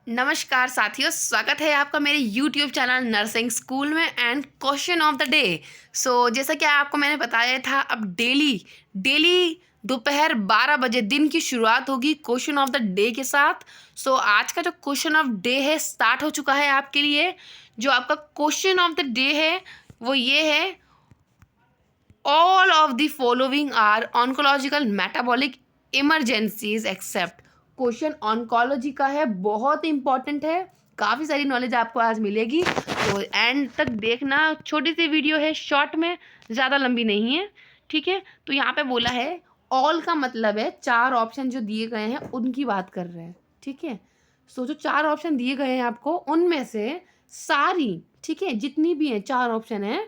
नमस्कार साथियों, स्वागत है आपका मेरे YouTube चैनल नर्सिंग स्कूल में and question of the day. जैसा कि आपको मैंने बताया था, अब डेली डेली दोपहर 12 बजे दिन की शुरुआत होगी क्वेश्चन ऑफ द डे के साथ। आज का जो क्वेश्चन ऑफ डे है स्टार्ट हो चुका है आपके लिए। जो आपका क्वेश्चन ऑफ द डे है वो ये है, all of the following are oncological metabolic emergencies except. Question oncology का है, बहुत इंपॉर्टेंट है, काफ़ी सारी नॉलेज आपको आज मिलेगी, तो एंड तक देखना। छोटी सी वीडियो है, शॉर्ट में, ज़्यादा लंबी नहीं है, ठीक है। तो यहाँ पे बोला है ऑल का मतलब है चार ऑप्शन जो दिए गए हैं उनकी बात कर रहे हैं, ठीक है। जो चार ऑप्शन दिए गए हैं आपको, उनमें से सारी, ठीक है, जितनी भी हैं चार ऑप्शन है,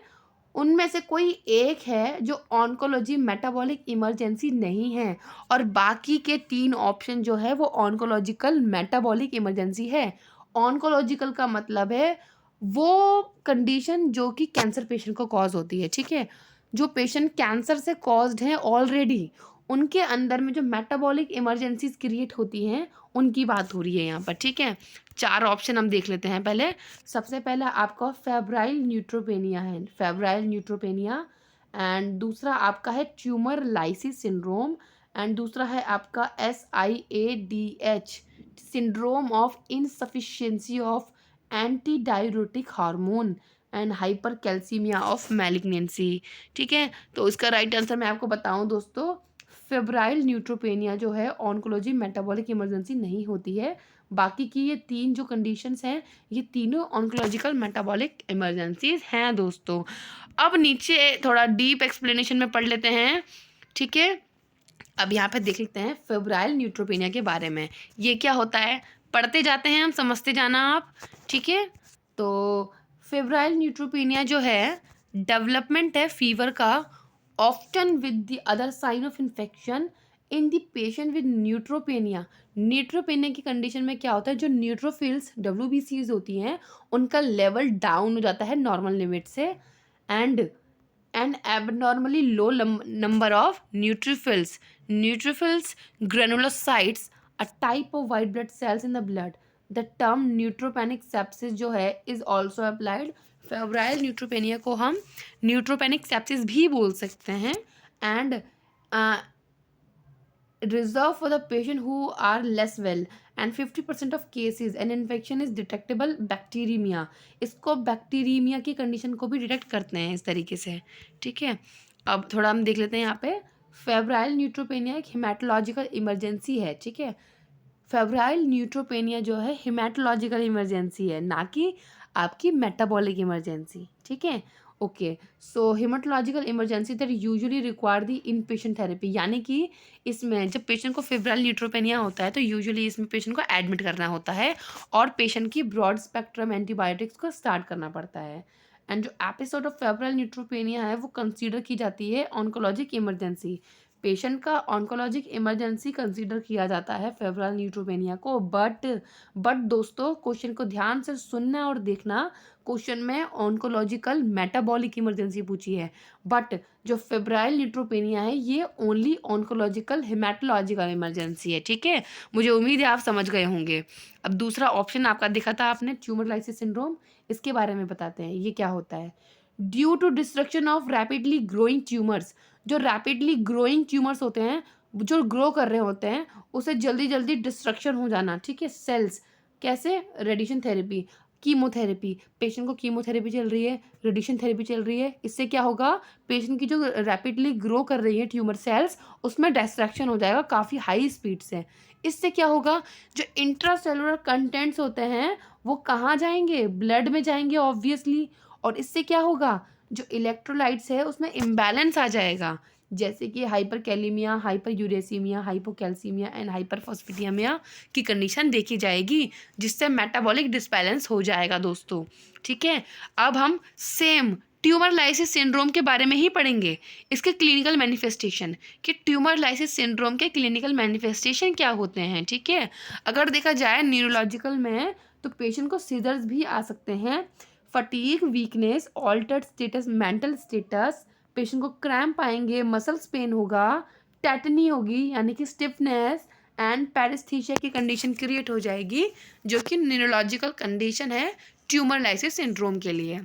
उनमें से कोई एक है जो ऑन्कोलॉजी मेटाबॉलिक इमरजेंसी नहीं है, और बाकी के तीन ऑप्शन जो है वो ऑन्कोलॉजिकल मेटाबॉलिक इमरजेंसी है। ऑन्कोलॉजिकल का मतलब है वो कंडीशन जो कि कैंसर पेशेंट को कॉज होती है, ठीक है। जो पेशेंट कैंसर से कॉज्ड है ऑलरेडी, उनके अंदर में जो मेटाबॉलिक इमरजेंसीज क्रिएट होती हैं उनकी बात हो रही है यहाँ पर, ठीक है। चार ऑप्शन हम देख लेते हैं पहले। सबसे पहला आपका फेब्राइल न्यूट्रोपेनिया है, फेब्राइल न्यूट्रोपेनिया। एंड दूसरा आपका है ट्यूमर लाइसिस सिंड्रोम। एंड दूसरा है आपका SIADH syndrome of insufficiency of anti diuretic hormone and hyper calcaemia of malignancy, ठीक है। तो इसका राइट आंसर मैं आपको बताऊं दोस्तों, फेब्राइल न्यूट्रोपेनिया जो है ऑन्कोलॉजी मेटाबॉलिक इमरजेंसी नहीं होती है। बाकी की ये तीन जो कंडीशंस हैं, ये तीनों ऑन्कोलॉजिकल मेटाबॉलिक इमरजेंसीज हैं दोस्तों। अब नीचे थोड़ा डीप एक्सप्लेनेशन में पढ़ लेते हैं, ठीक है। अब यहाँ पे देख लेते हैं फेब्राइल न्यूट्रोपेनिया के बारे में। ये क्या होता है, पढ़ते जाते हैं हम, समझते जाना आप, ठीक है। तो फेब्राइल न्यूट्रोपेनिया जो है डेवलपमेंट है फीवर का, often with the other sign of infection in the patient with neutropenia. Neutropenia की कंडीशन में क्या होता है, जो न्यूट्रोफिल्स WBCs होती हैं उनका लेवल डाउन हो जाता है नॉर्मल लिमिट से, and an abnormally low number of neutrophils. Neutrophils granulocytes, a type of white blood cells in the blood. The term neutropenic sepsis जो है is also applied. Febrile neutropenia को हम neutropenic sepsis भी बोल सकते हैं, and reserved for the patient who are less well, and 50% of cases an infection is detectable bacteremia. इसको बैक्टीरीमिया की कंडीशन को भी डिटेक्ट करते हैं इस तरीके से, ठीक है। अब थोड़ा हम देख लेते हैं यहाँ पे। फेब्राइल न्यूट्रोपेनिया एक हिमेटोलॉजिकल इमरजेंसी है, ठीक है। फेब्राइल न्यूट्रोपेनिया जो है हिमेटोलॉजिकल इमरजेंसी है, ना कि आपकी मेटाबॉलिक इमरजेंसी, ठीक है। Okay, so haematological emergency that usually require the in patient therapy, यानी कि इसमें जब पेशेंट को फेब्राइल न्यूट्रोपेनिया होता है तो यूजुअली इसमें पेशेंट को एडमिट करना होता है और पेशेंट की ब्रॉड स्पेक्ट्रम एंटीबायोटिक्स को स्टार्ट करना पड़ता है। एंड जो एपिसोड ऑफ फेब्राइल न्यूट्रोपेनिया है वो कंसीडर की जाती है ऑन्कोलॉजिक इमरजेंसी। पेशेंट का ऑन्कोलॉजिक इमरजेंसी कंसीडर किया जाता है फेब्राइल न्यूट्रोपेनिया को। बट दोस्तों, क्वेश्चन को ध्यान से सुनना और देखना। क्वेश्चन में ऑन्कोलॉजिकल मेटाबॉलिक इमरजेंसी पूछी है, बट जो फेब्राइल न्यूट्रोपेनिया है ये ओनली ऑन्कोलॉजिकल हिमेटोलॉजिकल इमरजेंसी है, ठीक है। मुझे उम्मीद है आप समझ गए होंगे। अब दूसरा ऑप्शन आपका दिखा था आपने, ट्यूमर लाइसिस सिंड्रोम, इसके बारे में बताते हैं ये क्या होता है। Due to destruction of rapidly growing tumours, जो रैपिडली ग्रोइंग ट्यूमर्स होते हैं, जो ग्रो कर रहे होते हैं, उसे जल्दी जल्दी डिस्ट्रक्शन हो जाना, ठीक है, सेल्स। कैसे, रेडिएशन थेरेपी, कीमोथेरेपी, पेशेंट को कीमोथेरेपी चल रही है, रेडिएशन थेरेपी चल रही है, इससे क्या होगा, पेशेंट की जो रैपिडली ग्रो कर रही है ट्यूमर सेल्स, उसमें डिस्ट्रक्शन हो जाएगा काफ़ी हाई स्पीड से। इससे क्या होगा, जो इंट्रासेलुलर कंटेंट्स होते हैं वो कहाँ जाएंगे, ब्लड में जाएंगे ऑब्वियसली, और इससे क्या होगा, जो इलेक्ट्रोलाइट्स है उसमें इम्बैलेंस आ जाएगा, जैसे कि hyperkalemia, hyperuricemia, hypocalcemia and hyperphosphatemia की कंडीशन देखी जाएगी, जिससे मेटाबॉलिक डिसबैलेंस हो जाएगा दोस्तों, ठीक है। अब हम सेम ट्यूमर लाइसिस सिंड्रोम के बारे में ही पढ़ेंगे, इसके क्लिनिकल मैनिफेस्टेशन, कि ट्यूमर लाइसिस सिंड्रोम के क्लिनिकल मैनिफेस्टेशन क्या होते हैं, ठीक है। अगर देखा जाए न्यूरोलॉजिकल में, तो पेशेंट को सीजर्स भी आ सकते हैं, fatigue, weakness, altered status, mental status, patient को क्रैम्प आएंगे, मसल्स पेन होगा, टेटनी होगी यानी कि स्टिफनेस, एंड पैरेस्थीसिया की कंडीशन क्रिएट हो जाएगी, जो कि न्यूरोलॉजिकल कंडीशन है ट्यूमर लाइसिस सिंड्रोम के लिए।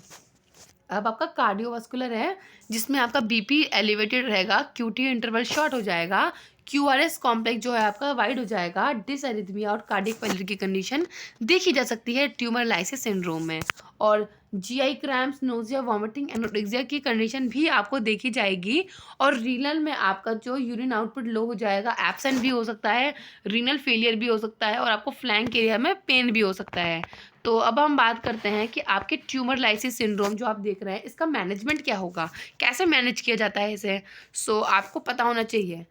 अब आपका कार्डियोवास्कुलर है, जिसमें आपका बीपी एलिवेटेड रहेगा, क्यूटी इंटरवल शॉर्ट हो जाएगा, क्यूआरएस कॉम्प्लेक्स जो है आपका वाइड हो जाएगा, डिसएरिथमिया और कार्डियक फेलियर की कंडीशन देखी जा सकती है ट्यूमर लाइसिस सिंड्रोम में। और GI cramps, nausea, vomiting, anorexia की कंडीशन भी आपको देखी जाएगी। और रीनल में आपका जो यूरिन आउटपुट लो हो जाएगा, एब्सेंट भी हो सकता है, रीनल फेलियर भी हो सकता है, और आपको फ्लैंक एरिया में पेन भी हो सकता है। तो अब हम बात करते हैं कि आपके ट्यूमर लाइसिस सिंड्रोम जो आप देख रहे हैं, इसका मैनेजमेंट क्या होगा, कैसे मैनेज किया जाता है इसे। सो आपको पता होना चाहिए।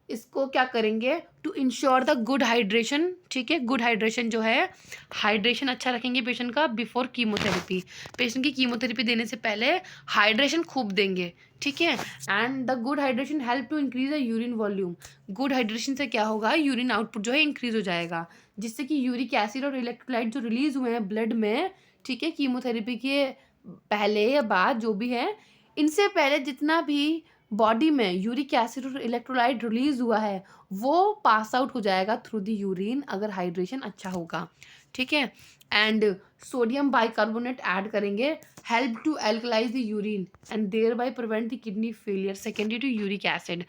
इसको क्या करेंगे, to ensure the good hydration, ठीक है, गुड हाइड्रेशन जो है, हाइड्रेशन अच्छा रखेंगे पेशेंट का बिफोर कीमोथेरेपी। पेशेंट की कीमोथेरेपी देने से पहले हाइड्रेशन खूब देंगे, ठीक है। And the good hydration help to increase the urine volume. Good hydration से क्या होगा, यूरिन आउटपुट जो है इंक्रीज हो जाएगा, जिससे कि यूरिक एसिड और इलेक्ट्रोलाइट जो रिलीज हुए हैं ब्लड में, ठीक है, कीमोथेरेपी के पहले या बाद जो भी है, इनसे पहले जितना भी बॉडी में यूरिक एसिड और इलेक्ट्रोलाइट रिलीज हुआ है, वो पास आउट हो जाएगा थ्रू द यूरिन, अगर हाइड्रेशन अच्छा होगा, ठीक है। एंड सोडियम बाइकार्बोनेट ऐड करेंगे, help to alkalize the urine and thereby prevent the kidney failure secondary to uric acid.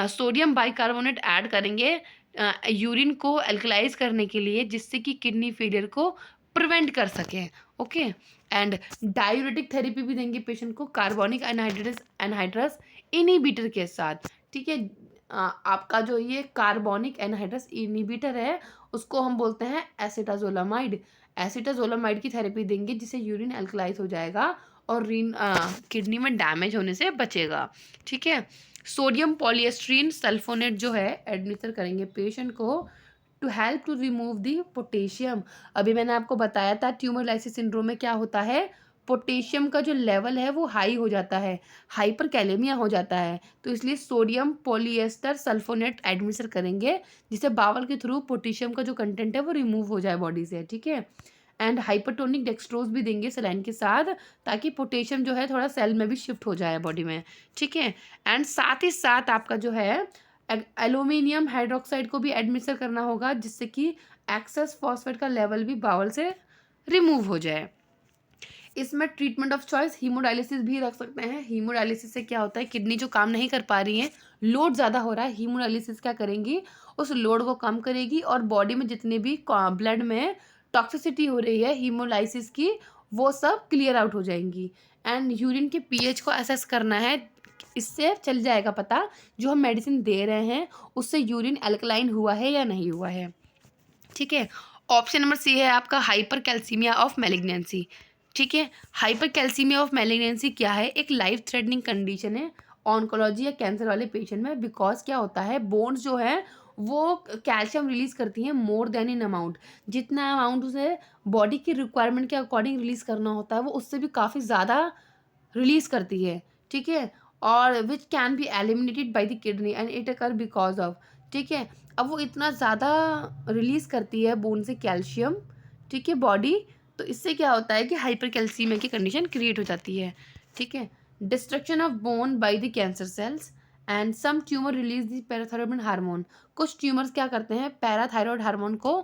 Sodium bicarbonate add करेंगे यूरिन को एल्कलाइज करने के लिए, जिससे कि किडनी फेलियर को प्रिवेंट कर सकें, ओके। एंड डायूरेटिक थेरेपी भी देंगे पेशेंट को, कार्बोनिक एनहाइड्रस इनिबिटर के साथ, ठीक है। आपका जो ये कार्बोनिक एनहाइड्रस इनिबिटर है, उसको हम बोलते हैं एसिटाजोलामाइड। एसिटाजोलामाइड की थेरेपी देंगे, जिससे यूरिन एल्कलाइज हो जाएगा और किडनी में डैमेज होने से बचेगा, ठीक है। सोडियम पॉलीएस्ट्रीन सल्फोनेट जो है एडमिनिस्टर करेंगे पेशेंट को, to help to remove the potassium. अभी मैंने आपको बताया था ट्यूमर लाइसिस सिंड्रोम में क्या होता है, पोटेशियम का जो लेवल है वो हाई हो जाता है, हाइपर कैलेमिया हो जाता है, तो इसलिए सोडियम पॉलीएस्टर सल्फोनेट एडमिनिस्टर करेंगे, जिससे बावल के थ्रू पोटेशियम का जो कंटेंट है वो रिमूव हो जाए बॉडी से, ठीक है। एंड हाइपरटोनिक डेक्सट्रोज भी देंगे सलाइन के साथ, ताकि पोटेशियम जो है थोड़ा सेल में भी शिफ्ट हो जाए बॉडी में, ठीक है। एंड साथ ही साथ आपका जो है एल्यूमिनियम हाइड्रोक्साइड को भी एडमिनिस्टर करना होगा, जिससे कि एक्सेस फॉस्फेट का लेवल भी बावल से रिमूव हो जाए। इसमें ट्रीटमेंट ऑफ चॉइस हीमोडायलिसिस भी रख सकते हैं। हीमोडायलिसिस से क्या होता है, किडनी जो काम नहीं कर पा रही है, लोड ज़्यादा हो रहा है, हीमोडायलिसिस क्या करेंगी, उस लोड को कम करेगी, और बॉडी में जितने भी ब्लड में टॉक्सिसिटी हो रही है हीमोलाइसिस की, वो सब क्लियर आउट हो जाएंगी। एंड यूरिन के पीएच को असेस करना है, इससे चल जाएगा पता जो हम मेडिसिन दे रहे हैं उससे यूरिन अल्कलाइन हुआ है या नहीं हुआ है, ठीक है। ऑप्शन नंबर सी है आपका हाइपर कैल्सीमिया ऑफ मैलिग्नेंसी, ठीक है। हाइपर कैल्सीमिया ऑफ मैलिग्नेंसी क्या है, एक लाइफ थ्रेटनिंग कंडीशन है ऑन्कोलॉजी या कैंसर वाले पेशेंट में। बिकॉज क्या होता है, बोन्स जो है वो कैल्शियम रिलीज करती हैं मोर देन इन अमाउंट, जितना अमाउंट उसे बॉडी की रिक्वायरमेंट के अकॉर्डिंग रिलीज करना होता है, वो उससे भी काफ़ी ज़्यादा रिलीज करती है, ठीक है। और which can be eliminated by the kidney and it occur because of, ठीक है। अब वो इतना ज़्यादा रिलीज करती है बोन से कैल्शियम, ठीक है, बॉडी, तो इससे क्या होता है कि हाइपर कैल्सीमिया की कंडीशन क्रिएट हो जाती है, ठीक है। Destruction of bone by the cancer cells and some tumour release the parathyroid hormone. कुछ ट्यूमर्स क्या करते हैं, पैराथायरॉयड हार्मोन को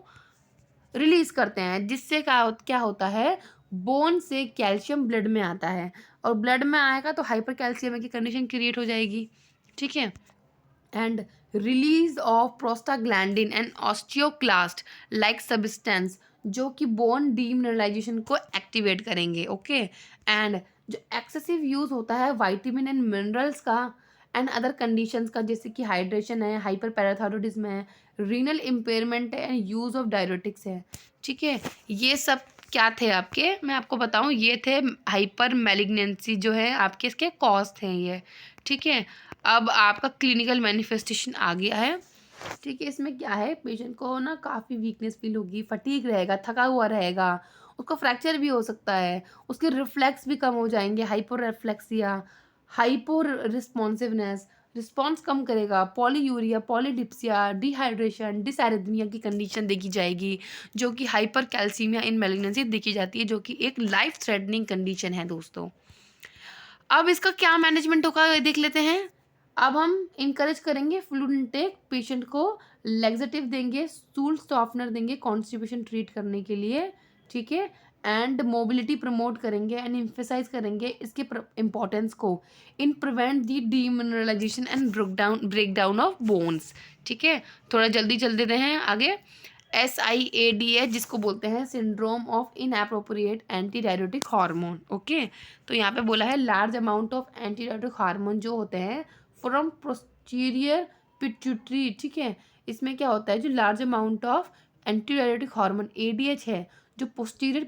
रिलीज करते हैं, जिससे क्या होता है, बोन से कैल्शियम ब्लड में आता है, और ब्लड में आएगा तो हाइपर कैल्शियम की कंडीशन क्रिएट हो जाएगी, ठीक है। And release of prostaglandin and osteoclast like substance, जो कि बोन डीमिनरलाइजेशन को एक्टिवेट करेंगे, ओके। एंड जो एक्सेसिव यूज होता है वाइटामिन एंड मिनरल्स का एंड अदर कंडीशंस का, जैसे कि हाइड्रेशन है, हाइपर पैराथायरॉयडिज्म है, रीनल इम्पेयरमेंट है, एंड यूज ऑफ डायरेटिक्स है, ठीक है। ये सब क्या थे आपके, मैं आपको बताऊं, ये थे हाइपर मैलिग्नेंसी जो है आपके, इसके कॉज थे ये, ठीक है। अब आपका क्लिनिकल मैनिफेस्टेशन आ गया है, ठीक है। इसमें क्या है, पेशेंट को ना काफ़ी वीकनेस फील होगी, फटीग रहेगा, थका हुआ रहेगा, उसको फ्रैक्चर भी हो सकता है, उसके रिफ्लेक्स भी कम हो जाएंगे, hyper reflexia, hyper responsiveness, response कम करेगा, पॉलीयूरिया, पॉलीडिप्सिया, डिहाइड्रेशन, डिसएरिथमिया की कंडीशन देखी जाएगी, जो कि हाइपर कैल्सीमिया इन मैलिग्नेंसी देखी जाती है, जो कि एक लाइफ थ्रेटनिंग कंडीशन है दोस्तों। अब इसका क्या मैनेजमेंट होगा देख लेते हैं। अब हम इनकरेज करेंगे फ्लूइड इनटेक, पेशेंट को लैक्सेटिव देंगे, स्टूल सॉफ्टनर देंगे कॉन्स्टिपेशन ट्रीट करने के लिए, ठीक है, एंड मोबिलिटी प्रमोट करेंगे एंड एम्फेसाइज करेंगे इसके इम्पोर्टेंस को in prevent the demineralization and break down of bones, ठीक है। थोड़ा जल्दी चल देते हैं आगे। SIADH जिसको बोलते हैं syndrome of inappropriate anti diuretic hormone, okay. तो यहाँ पे बोला है large amount of anti diuretic hormone जो होते हैं फ्रॉम पोस्टीरियर पिट्यूटरी, ठीक है। इसमें क्या होता है, जो large amount of anti diuretic hormone ADH है जो पोस्टीरियर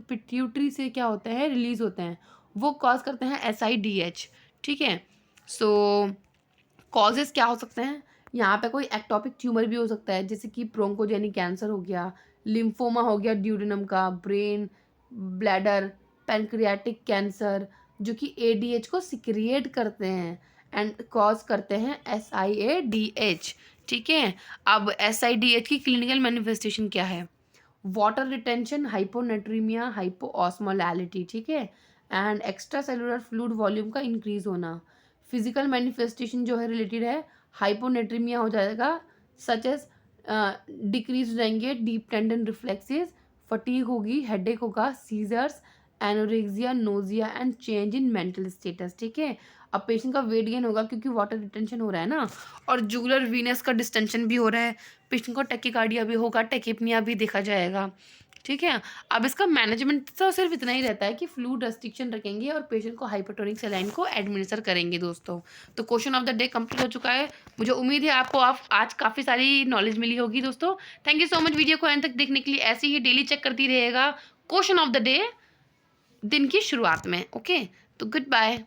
पिट्यूटरी से क्या होते हैं, रिलीज होते हैं, वो कॉज करते हैं SIDH, ठीक है। सो कॉजेस क्या हो सकते हैं, यहाँ पे कोई एक्टोपिक ट्यूमर भी हो सकता है जैसे कि ब्रोंकोजेनिक कैंसर हो गया, लिम्फोमा हो गया ड्यूडेनम का, ब्रेन, ब्लैडर, पैनक्रियाटिक कैंसर जो कि ADH को सिक्रिएट करते हैं एंड कॉज करते हैं SIADH, ठीक है। अब SIDH की क्लिनिकल मैनिफेस्टेशन क्या है, वाटर रिटेंशन, हाइपोनेट्रीमिया, हाइपोऑस्मोलैलिटी, ठीक है, and extra cellular fluid volume का इंक्रीज होना। फिजिकल मैनिफेस्टेशन जो है रिलेटेड है, हाइपोनेट्रीमिया हो जाएगा, सच एज डिक्रीज हो जाएंगे डीप टेंडन रिफ्लेक्सेस, फटीग होगी, हेडेक होगा, seizures, anorexia, nausea and change in mental status, ठीक है। अब पेशेंट का वेट गेन होगा क्योंकि वाटर रिटेंशन हो रहा है ना, और जुगुलर वीनस का डिस्टेंशन भी हो रहा है, पेशेंट को टैकीकार्डिया भी होगा, टेकिपनिया भी देखा जाएगा, ठीक है। अब इसका मैनेजमेंट तो सिर्फ इतना ही रहता है कि फ्लूइड रेस्ट्रिक्शन रखेंगे और पेशेंट को हाइपरटोनिक सलाइन को एडमिनिस्टर करेंगे दोस्तों। तो question of the day complete हो चुका है। मुझे उम्मीद है आपको आज काफ़ी सारी नॉलेज मिली होगी दोस्तों। Thank you so much video को एंड तक देखने के लिए। ऐसे ही डेली चेक करती रहेगा क्वेश्चन ऑफ द डे दिन की शुरुआत में, ओके। तो गुड बाय।